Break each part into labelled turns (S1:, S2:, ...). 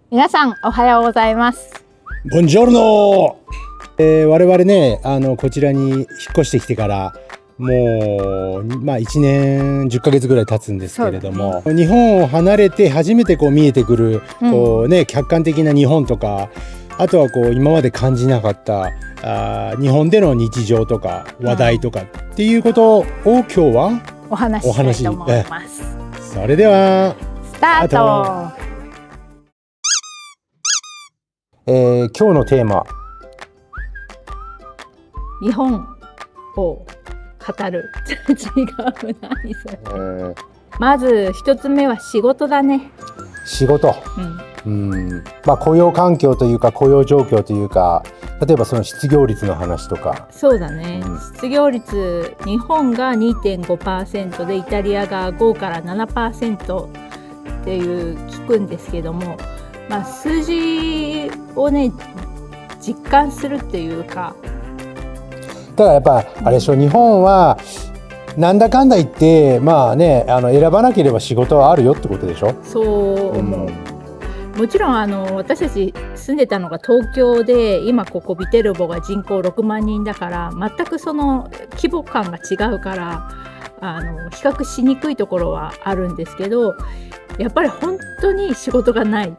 S1: 皆さんおはようございます。
S2: ボンジョルノ、我々ねこちらに引っ越してきてからもう、1年10ヶ月ぐらい経つんですけれども、日本を離れて初めて見えてくる、客観的な日本とか、あとは今まで感じなかった日本での日常とか話題とかっていうことを今日は
S1: お話ししたいと思います。
S2: それでは
S1: スタート。
S2: 今日のテーマ、
S1: 日本を語る違う、何それ。まず一つ目は仕事だね。
S2: 仕事、雇用環境というか雇用状況というか、例えばその失業率の話とか。
S1: そうだね、失業率日本が 2.5% でイタリアが5から 7% っていう聞くんですけども、数字をね実感するっていうか、
S2: だからやっぱあれでしょ、日本はなんだかんだ言って選ばなければ仕事はあるよってことでしょ。
S1: そう思う、もちろん私たち住んでたのが東京で、今ここビテルボが人口6万人だから全くその規模感が違うから比較しにくいところはあるんですけど、やっぱり本当に仕事がない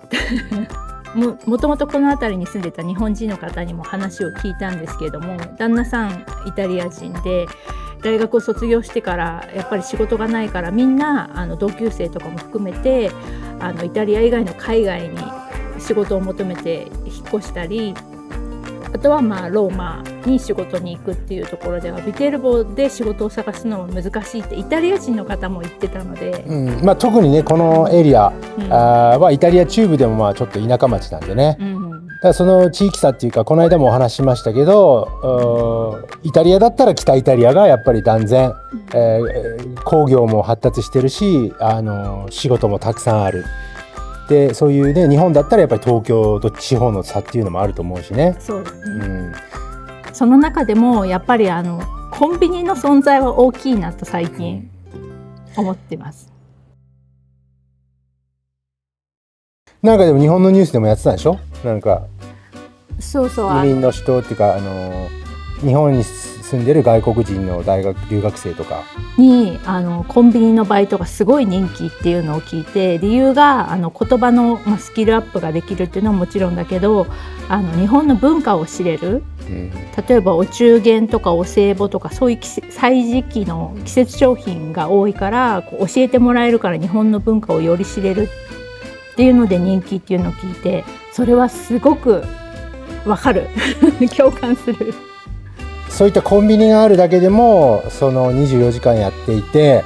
S1: もともとこの辺りに住んでた日本人の方にも話を聞いたんですけれども、旦那さんイタリア人で大学を卒業してからやっぱり仕事がないから、みんな同級生とかも含めてイタリア以外の海外に仕事を求めて引っ越したり、あとはローマに仕事に行くっていうところでは、ビテルボで仕事を探すのは難しいってイタリア人の方も言ってたので、
S2: 特にねこのエリアはイタリア中部でもちょっと田舎町なんでね、だからその地域差っていうか、この間もお話ししましたけど、イタリアだったら北イタリアがやっぱり断然、工業も発達してるし仕事もたくさんある。でそういうね、日本だったらやっぱり東京と地方の差っていうのもあると思うしね。
S1: そうだね、その中でもやっぱりコンビニの存在は大きいなと最近思ってます。
S2: なんかでも日本のニュースでもやってたでしょ、なんか
S1: そう
S2: 移民の人っていうか日本に住んでる外国人の大学留学生とか
S1: にコンビニのバイトがすごい人気っていうのを聞いて、理由が言葉の、スキルアップができるっていうのはもちろんだけど、日本の文化を知れる、例えばお中元とかお歳暮とかそういう歳時期の季節商品が多いから教えてもらえるから、日本の文化をより知れるっていうので人気っていうのを聞いて、それはすごくわかる共感する。
S2: そういったコンビニがあるだけでもその24時間やっていて、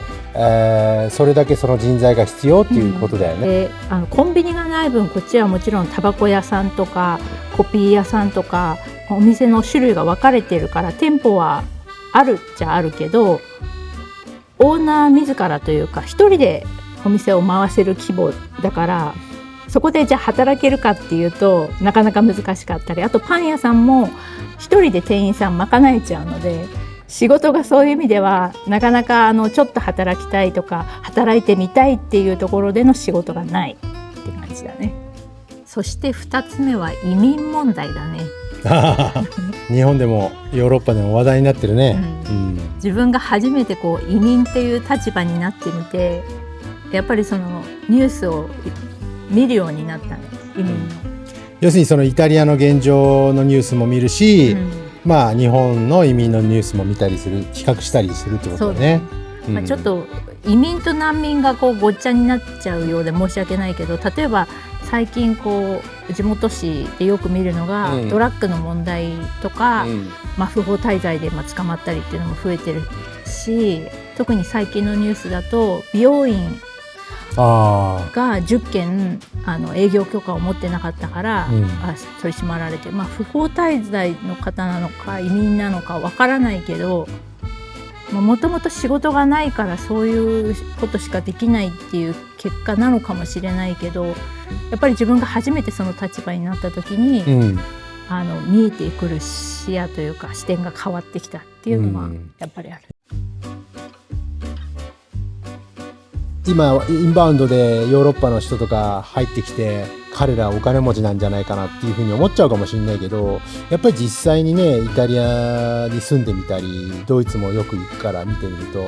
S2: それだけその人材が必要っていうことだよね。
S1: でコンビニがない分、こっちはもちろんタバコ屋さんとかコピー屋さんとかお店の種類が分かれてるから、店舗はあるっちゃあるけど、オーナー自らというか一人でお店を回せる規模だから、そこでじゃあ働けるかっていうとなかなか難しかったり、あとパン屋さんも一人で店員さん賄えちゃうので、仕事がそういう意味ではなかなかちょっと働きたいとか働いてみたいっていうところでの仕事がないって感じだね。そして2つ目は移民問題だね
S2: 日本でもヨーロッパでも話題になってるね、
S1: 自分が初めて移民っていう立場になってみて、やっぱりそのニュースを見るようになったんです、移民の。
S2: 要するにそのイタリアの現状のニュースも見るし、日本の移民のニュースも見たりする、比較したりするってことだね。
S1: ちょっと移民と難民がごっちゃになっちゃうようで申し訳ないけど、例えば最近地元紙でよく見るのが、ドラッグの問題とか、不法滞在で捕まったりっていうのも増えてるし、特に最近のニュースだと美容院が10件営業許可を持ってなかったから、取り締まられて、不法滞在の方なのか移民なのかわからないけど、もともと仕事がないからそういうことしかできないっていう結果なのかもしれないけど、やっぱり自分が初めてその立場になった時に、見えてくる視野というか視点が変わってきたっていうのはやっぱりある。
S2: 今インバウンドでヨーロッパの人とか入ってきて彼らお金持ちなんじゃないかなっていうふうに思っちゃうかもしれないけど、やっぱり実際にねイタリアに住んでみたりドイツもよく行くから見てみると、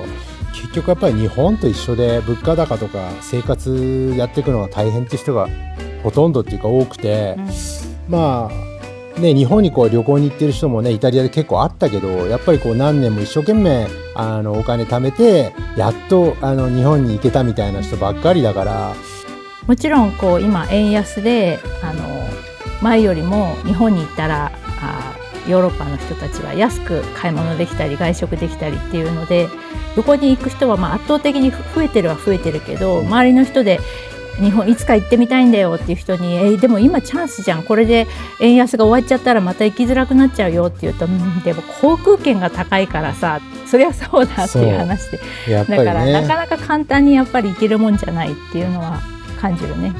S2: 結局やっぱり日本と一緒で物価高とか生活やっていくのが大変っていう人がほとんどっていうか多くて、まあね、日本にこう旅行に行ってる人もねイタリアで結構あったけど、やっぱりこう何年も一生懸命お金貯めてやっと日本に行けたみたいな人ばっかりだから。
S1: もちろんこう今円安で前よりも日本に行ったらヨーロッパの人たちは安く買い物できたり外食できたりっていうので、旅行に行く人はまあ圧倒的に増えてるは増えてるけど、周りの人で日本いつか行ってみたいんだよっていう人にでも今チャンスじゃん、これで円安が終わっちゃったらまた行きづらくなっちゃうよって言うと、でも航空券が高いからさ、そりゃそうだっていう話で、
S2: やっぱりね、
S1: だからなかなか簡単にやっぱり行けるもんじゃないっていうのは感じるね。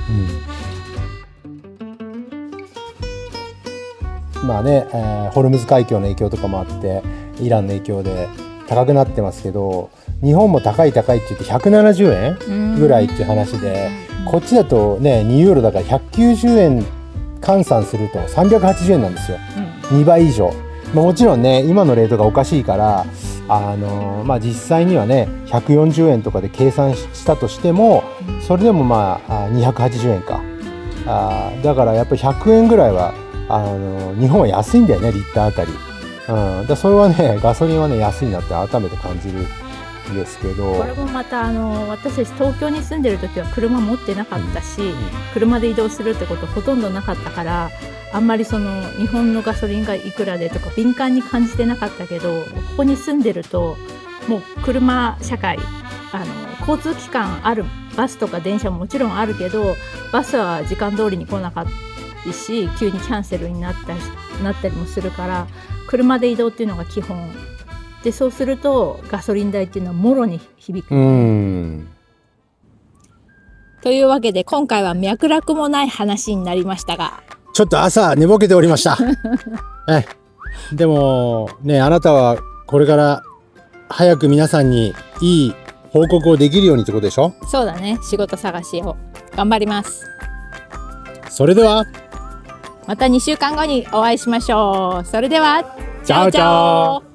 S2: まあね、ホルムズ海峡の影響とかもあってイランの影響で高くなってますけど、日本も高いって言って170円ぐらいっていう話で、こっちだとね2ユーロだから190円換算すると380円なんですよ、2倍以上。もちろんね今のレートがおかしいからまあ、実際にはね140円とかで計算したとしても、それでもまあ280円か。だからやっぱり100円ぐらいは日本は安いんだよね、リッターあたり。だそれはねガソリンはね安いなって改めて感じるんですけど、
S1: これもまた私たち東京に住んでる時は車持ってなかったし、車で移動するってことほとんどなかったから、あんまりその日本のガソリンがいくらでとか敏感に感じてなかったけど、ここに住んでるともう車社会、交通機関ある、バスとか電車ももちろんあるけど、バスは時間通りに来なかったし急にキャンセルになったりもするから、車で移動っていうのが基本で、そうするとガソリン代っていうのはもろに響く。というわけで今回は脈絡もない話になりましたが、
S2: ちょっと朝寝ぼけておりましたでもね、あなたはこれから早く皆さんにいい報告をできるようにってことでしょ。
S1: そうだね、仕事探しを頑張ります。
S2: それでは
S1: また2週間後にお会いしましょう。それでは
S2: チャオチャオ。